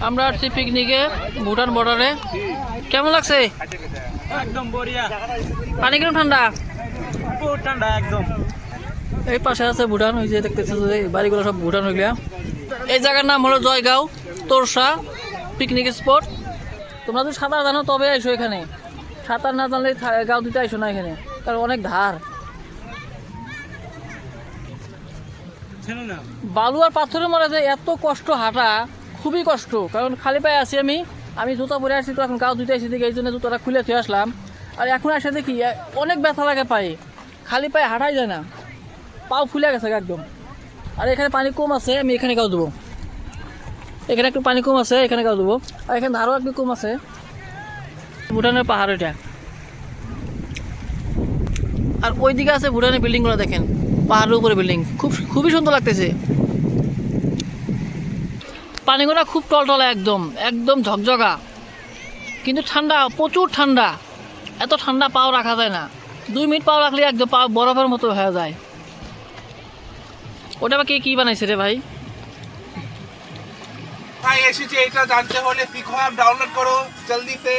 আমরা আসছি পিকনিকে ভুটান বর্ডারে। কেমন লাগছে? একদম বড়িয়া। পানি কেমন ঠান্ডা? বহুত ঠান্ডা একদম। এই পাশে আছে ভুটান, ওই যে দেখতেছে যে বাড়িগুলো সব ভুটান হইলা। এই জায়গার নাম হলো জয়গাঁও তোরসা পিকনিক স্পট। তোমরা যদি সাঁতার জানো তবে আইসো এখানে, সাঁতার না জানলে গাঁও দিতে আইসো না এখানে, কারণ অনেক ধার। বালু আর পাথরের মাঝে এত কষ্ট হাঁটা, খুবই কষ্ট, কারণ খালি পায়ে আছি আমি জুতা পরে আসছি তো, এখন গাও ধুতে আসছি দেখি এই জন্য জুতাটা খুলে থুয়ে আসলাম। আর এখন আসে দেখি অনেক ব্যথা লাগে পায়ে, খালি পায়ে হাঁটাই যায় না, পাও ফুলে গেছে একদম। আর এখানে পানি কম আছে, আমি এখানে গাও দেবো, এখানে একটু পানি কম আছে, এখানে গাও দেবো। আর এখানে ধারও একটু কম আছে। ভুটানের পাহাড় এটা, আর ওইদিকে আছে ভুটানের বিল্ডিংগুলো দেখেন, পাহাড়ের উপরে বিল্ডিং, খুবই সুন্দর লাগতেছে। পানিগুলো খুব টলটলা, একদম একদম ঝকঝকা, কিন্তু ঠান্ডা, প্রচুর ঠান্ডা। এত ঠান্ডা পাও রাখা যায় না, 2 মিনিট পাও রাখলে একদম পাও বরফের মতো হয়ে যায়। ওটা আবার কি বানাইছে রে ভাই? এসেছে, এটা জানতে হলে শিখো, ডাউনলোড করো জলদি সে।